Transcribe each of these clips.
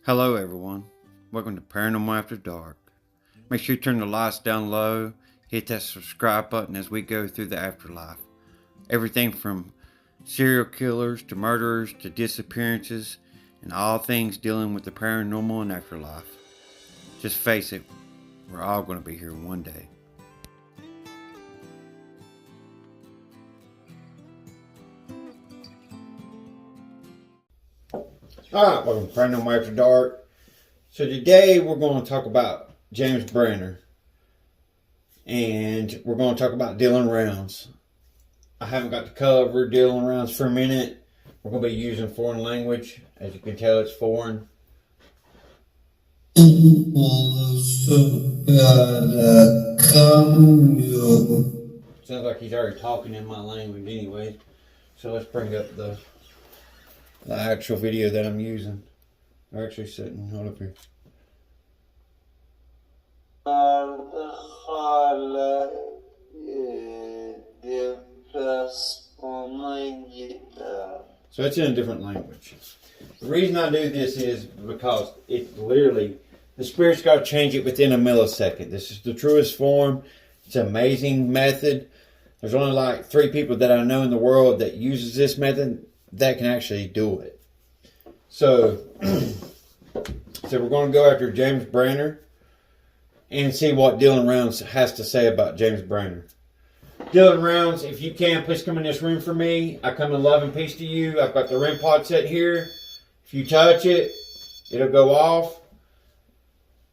Hello everyone, welcome to Paranormal After Dark. Make sure you turn the lights down low, hit that subscribe button as we go through the afterlife. Everything from serial killers to murderers to disappearances and all things dealing with the paranormal and afterlife. Just face it, we're all going to be here one day. Alright, welcome to Paranormal After Dark. So today we're going to talk about James Brenner. And we're going to talk about Dylan Rounds. I haven't got to cover Dylan Rounds for a minute. We're going to be using foreign language. As you can tell, it's foreign. Sounds like he's already talking in my language anyway. So let's bring up the actual video that I'm using. I'm actually sitting, hold up here. So it's in a different language. The reason I do this is because it literally, the spirit's got to change it within a millisecond. This is the truest form. It's an amazing method. There's only like 3 people that I know in the world that uses this method that can actually do it. So we're going to go after James Brenner and see what Dylan Rounds has to say about James Brenner. Dylan Rounds, if you can, please come in this room for me. I come in love and peace to you. I've got the REM pod set here. If you touch it, it'll go off.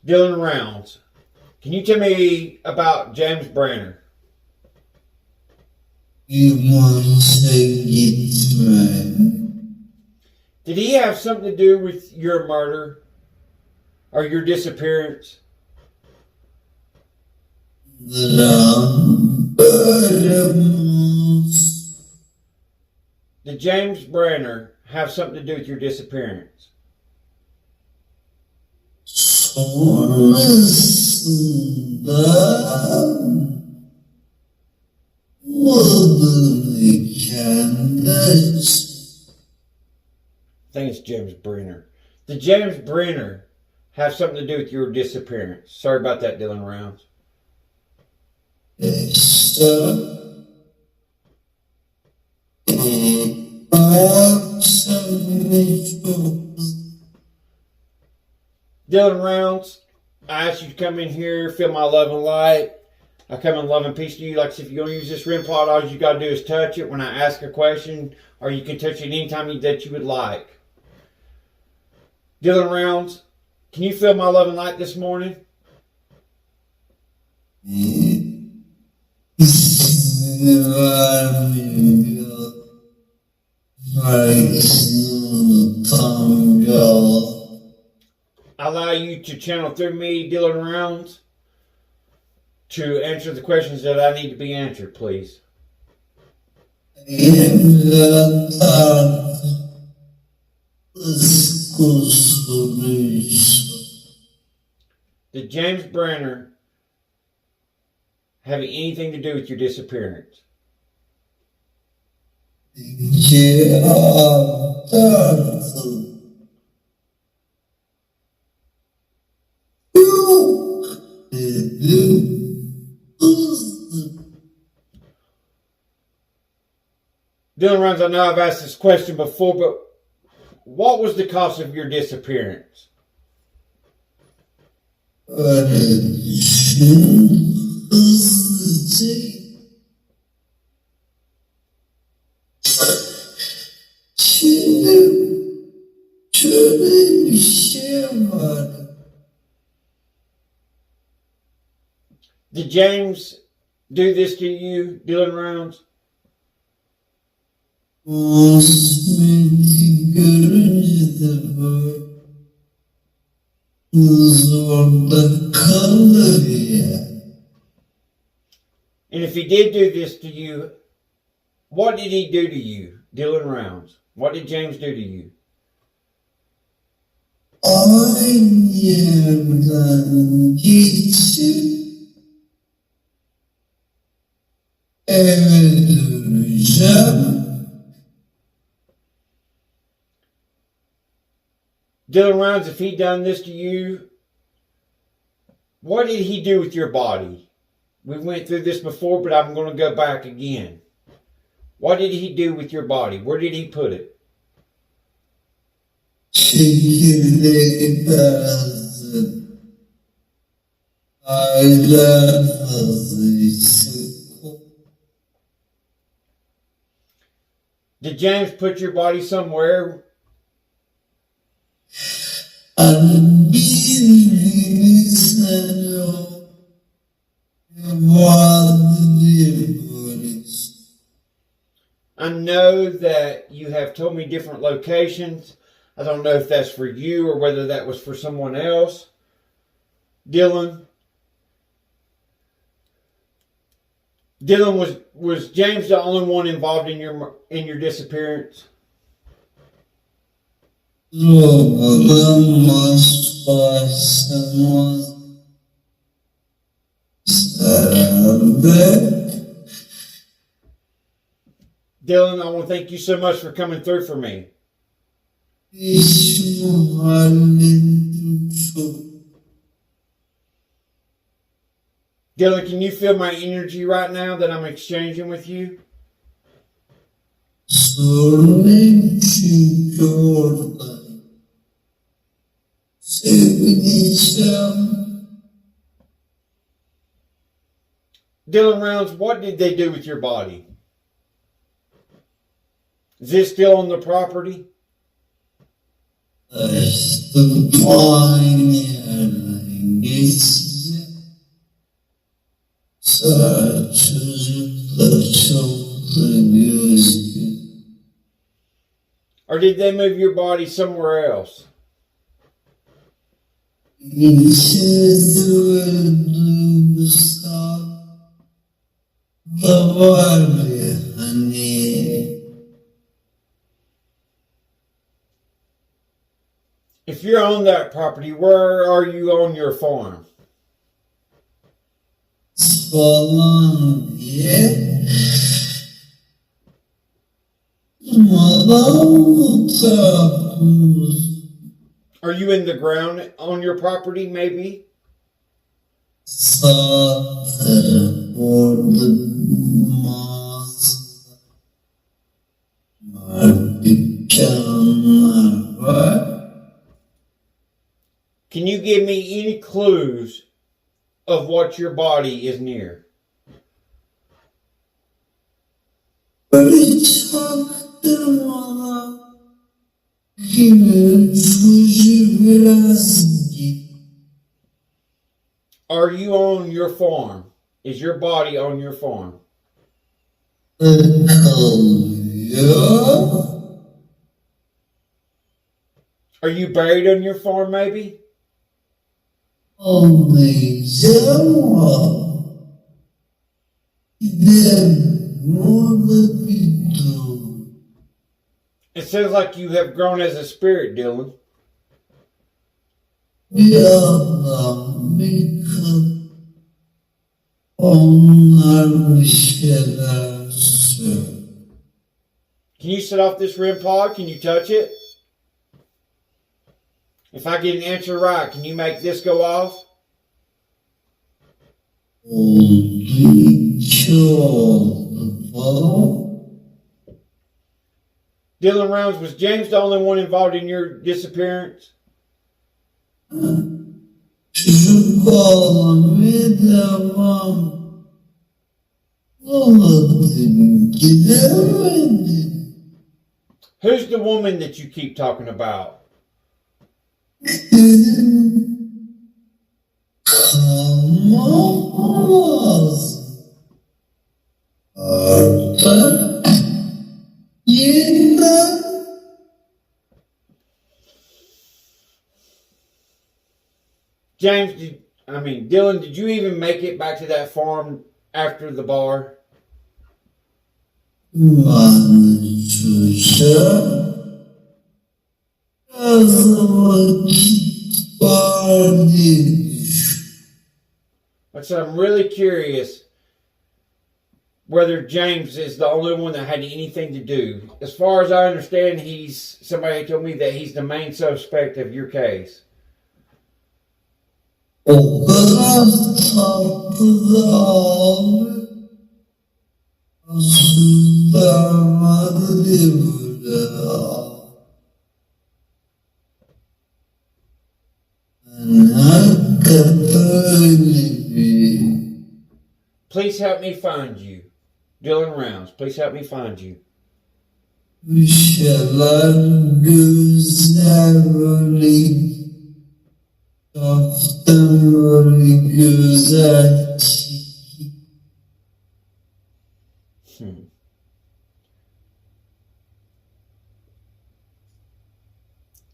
Dylan Rounds, can you tell me about James Brenner? You want to say it's right. Did he have something to do with your murder or your disappearance? Did James Brenner have something to do with your disappearance? I think it's James Brenner. Did James Brenner have something to do with your disappearance? Sorry about that, Dylan Rounds. Dylan Rounds, I asked you to come in here, feel my love and light. I come in love and peace to you. Like I said, if you're going to use this REM pod, all you got to do is touch it when I ask a question, or you can touch it anytime that you would like. Dylan Rounds, can you feel my love and light this morning? I allow you to channel through me, Dylan Rounds, to answer the questions that I need to be answered, please. Did James Brenner have anything to do with your disappearance? Dylan Rounds, I know I've asked this question before, but what was the cause of your disappearance? Did James do this to you, Dylan Rounds? And if he did do this to you, what did he do to you, Dylan Rounds? What did James do to you? Dylan Rounds, if he done this to you, what did he do with your body? We went through this before, but I'm going to go back again. What did he do with your body? Where did he put it? Did James put your body somewhere? I know that you have told me different locations. I don't know if that's for you or whether that was for someone else. Dylan, was James the only one involved in your disappearance? Dylan, I want to thank you so much for coming through for me. Dylan, can you feel my energy right now that I'm exchanging with you? Dylan Rounds, what did they do with your body? Is this still on the property? Or did they move your body somewhere else? If you're on that property, where are you on your farm? Are you in the ground on your property, maybe? Can you give me any clues of what your body is near? Are you on your farm? Is your body on your farm? Are you buried on your farm, maybe? It sounds like you have grown as a spirit, Dylan. Can you set off this REM pod? Can you touch it? If I get an answer right, can you make this go off? Dylan Rounds, was James the only one involved in your disappearance? Who's the woman that you keep talking about? Dylan, did you even make it back to that farm after the bar? Like I said, I'm really curious. whether James is the only one that had anything to do. As far as I understand, somebody told me that he's the main suspect of your case. Please help me find you. Dylan Rounds, please help me find you.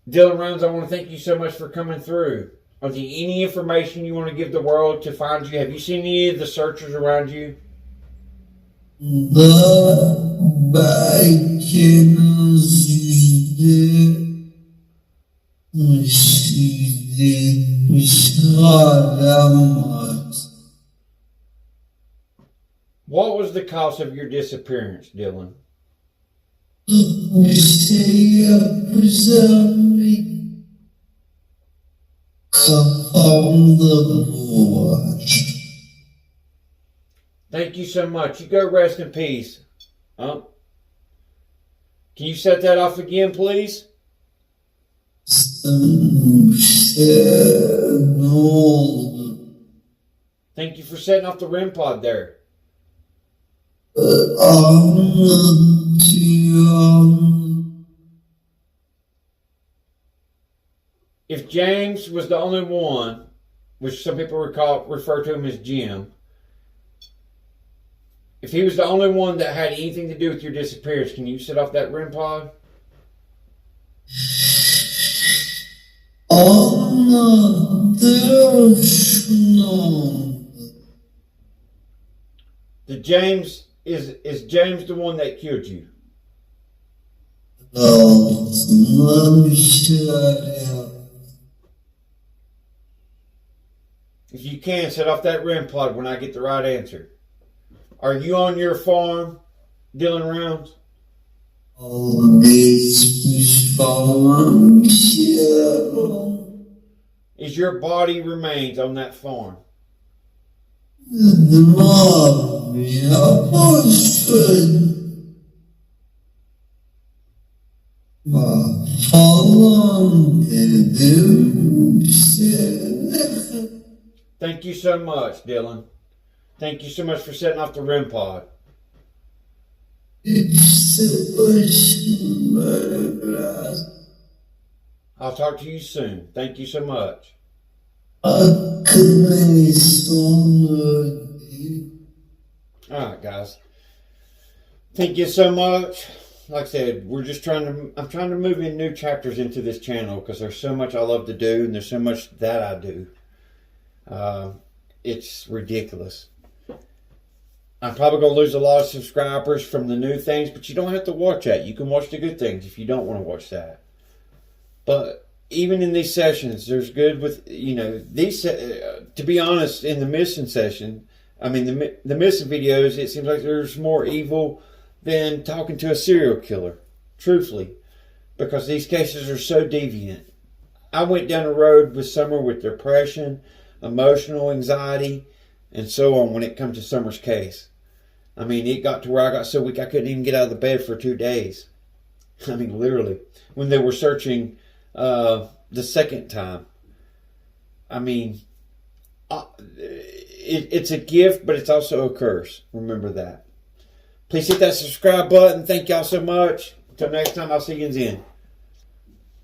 Dylan Rounds, I want to thank you so much for coming through. Are there any information you want to give the world to find you? Have you seen any of the searchers around you? What was the cause of your disappearance, Dylan? Thank you so much. You go rest in peace. Can you set that off again, please? Thank you for setting off the REM pod there. If James was the only one, which some people refer to him as Jim, if he was the only one that had anything to do with your disappearance, can you set off that REM pod? Is James the one that killed you? If you can, set off that REM pod when I get the right answer. Are you on your farm, Dylan Rounds? Is your body remains on that farm? Thank you so much, Dylan. Thank you so much for setting off the REM pod. I'll talk to you soon. Thank you so much. Alright, guys. Thank you so much. Like I said, I'm trying to move in new chapters into this channel because there's so much I love to do and there's so much that I do. It's ridiculous. I'm probably going to lose a lot of subscribers from the new things, but you don't have to watch that. You can watch the good things if you don't want to watch that. But even in these sessions, there's good with, these, to be honest, in the missing session, the missing videos, it seems like there's more evil than talking to a serial killer, truthfully, because these cases are so deviant. I went down a road with Summer with depression, emotional anxiety, and so on when it comes to Summer's case. It got to where I got so weak I couldn't even get out of the bed for 2 days. Literally. When they were searching the second time. It's a gift, but it's also a curse. Remember that. Please hit that subscribe button. Thank y'all so much. Until next time, I'll see you in Zen.